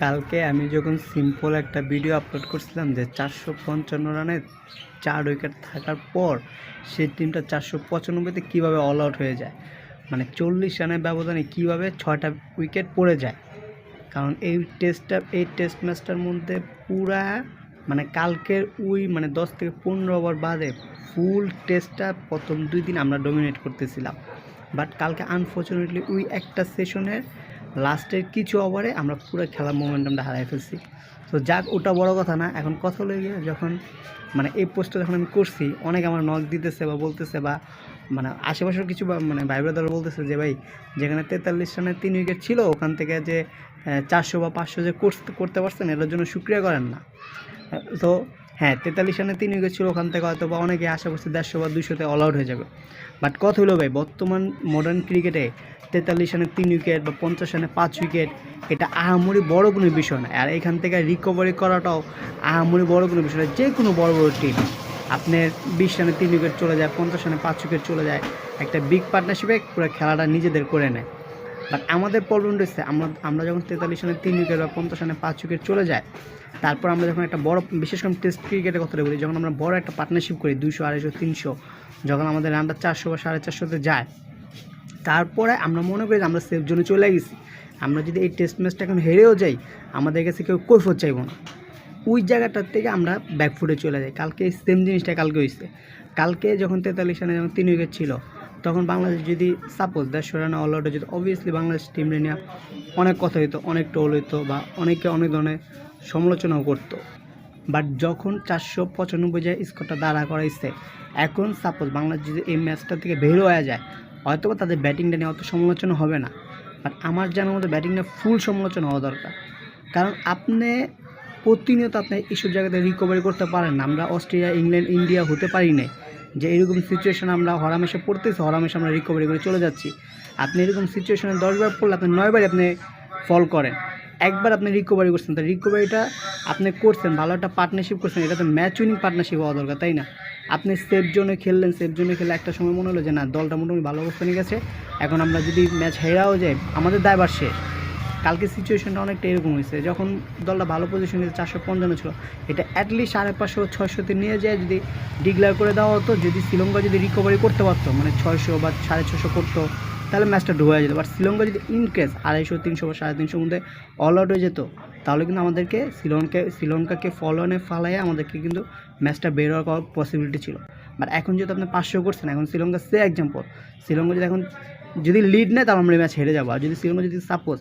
কালকে আমি যখন সিম্পল একটা ভিডিও আপলোড করছিলাম যে 455 রানে 4 উইকেট থাকার পর সেই টিমটা 495-তে কীভাবে অল আউট হয়ে যায়, মানে 40 রানের ব্যবধানে কীভাবে 6টা উইকেট পড়ে যায়। কারণ এই টেস্ট ম্যাচটার মধ্যে পুরা মানে কালকের মানে 10 থেকে 15 ওভার বাদে ফুল টেস্টটা প্রথম 2 দিন আমরা ডমিনেট করতেছিলাম। বাট কালকে আনফর্চুনেটলি একটা সেশনের লাস্টের কিছু ওভারে আমরা পুরো খেলার মোমেন্টামটা হারাই ফেলছি। তো যাক, ওটা বড় কথা না। এখন কথা হলো গিয়ে, যখন মানে এই পোস্টটা যখন আমি করছি, অনেকে আমার নক দিতেছে বা বলতেছে, বা মানে আশেপাশের কিছু মানে ভাই ব্রাদার বলতেছে যে ভাই, যেখানে 43 রানে 3 উইকেট ছিল ওখান থেকে যে 400 বা 500 যে করতে পারছেন, এটার জন্য শুক্রিয়া করেন না। তো হ্যাঁ, 43 রানে 3 উইকেট ছিল, ওখান থেকে হয়তো বা অনেকে আশা করছে 150 বা 200-তে অল আউট হয়ে যাবে। বাট কথা হলো ভাই, বর্তমান মডার্ন ক্রিকেটে 43 রানে 3 উইকেট বা 50 রানে 5 উইকেট এটা আহামরি বড় কোনো বিষয় না। আর এখান থেকে রিকভারি করাটাও আহামরি বড় কোনো বিষয় না। যে কোনো বড় বড় টিম আপনার 20 রানে 3 উইকেট চলে যায়, 50 রানে 5 উইকেট চলে যায়, একটা বিগ পার্টনারশিপে পুরো খেলাটা নিজেদের করে নেয়। বাট আমাদের প্রবলেম রয়েছে, আমরা যখন 43 রানে 3 উইকেট বা 50 রানে 5 উইকেট চলে যায়, তারপর আমরা যখন একটা বড়, বিশেষ করে টেস্ট ক্রিকেটের কথা বলি, যখন আমরা বড় একটা পার্টনারশিপ করি 200, 250, 300, যখন আমাদের রানটা 400 বা 450-তে যায়, তারপরে আমরা মনে করি যে আমরা সেফ জোনে চলে গেছি। আমরা যদি এই টেস্ট ম্যাচটা এখন হেরেও যাই, আমাদের কাছে কেউ কৈফিয়ত চাইব না। ওই জায়গাটার থেকে আমরা ব্যাকফুটে চলে যাই। কালকে সেম জিনিসটা কালকে হয়েছে। কালকে যখন 43 রানে যখন 3 উইকেট ছিল, তখন বাংলাদেশ যদি সাপোজ 150 রানে অল আউট হয়ে যেত, অবভিয়াসলি বাংলাদেশ টিম নিয়ে অনেক কথা হইতো, অনেক টোল হইতো, বা অনেকে অনেক ধরনের সমালোচনাও করতো। বাট যখন 495 যে স্কোরটা দাঁড়া করাইছে, এখন সাপোজ বাংলাদেশ যদি এই ম্যাচটা থেকে বের হয়ে যায়, হয়তো বা তাদের ব্যাটিংটা নিয়ে অত সমালোচনা হবে না। বাট আমার জানার মতো ব্যাটিংটা ফুল সমালোচনা হওয়া দরকার। কারণ আপনি প্রতিনিয়ত আপনি এইসব জায়গাতে রিকভারি করতে পারেন না। আমরা অস্ট্রেলিয়া, ইংল্যান্ড, ইন্ডিয়া হতে পারি না যে এরকম সিচুয়েশন আমরা হরামেশে পড়তেছি, হরামেশে আমরা রিকভারি করে চলে যাচ্ছি। আপনি এরকম সিচুয়েশনে 10 বার পড়লে আপনি 9 বারই আপনি ফল করেন। একবার আপনি রিকভারি করছেন, তো রিকভারিটা আপনি করছেন, ভালো একটা পার্টনারশিপ করছেন, এটা তো ম্যাচ উইনিং পার্টনারশিপ হওয়া দরকার, তাই না? আপনি সেফ জোনে খেললেন, সেফ জোনে খেলে একটা সময় মনে হলো যে না, দলটা মোটামুটি ভালো অবস্থানে গেছে, এখন আমরা যদি ম্যাচ হেরাও যাই আমাদের দায়ভার শেষ। কালকে সিচুয়েশনটা অনেকটা এরকম হয়েছে, যখন দলটা ভালো পজিশনে 455 ছিল, এটা অ্যাটলিস্ট 550-600-তে নিয়ে যায় যদি ডিক্লেয়ার করে দেওয়া হতো, যদি শ্রীলঙ্কা যদি রিকভারি করতে পারতো, মানে 600 বা 650 করতো, তাহলে ম্যাচটা ডুবে যেত। বাট শ্রীলঙ্কা যদি ইনকেস 250, 300 বা 350 মধ্যে অল আউট হয়ে যেত, তাহলে কিন্তু আমাদেরকে শ্রীলঙ্কাকে ফলোনে ফালাইয়ে আমাদেরকে কিন্তু ম্যাচটা বের হওয়ার পসিবিলিটি ছিল। বাট এখন যেহেতু আপনি 500 করছেন, এখন শ্রীলঙ্কা এক্সাম্পল, শ্রীলঙ্কা যদি এখন যদি লিড নেয়, তাহলে আমরা ম্যাচ হেরে যাবো। আর যদি শ্রীলঙ্কা যদি সাপোজ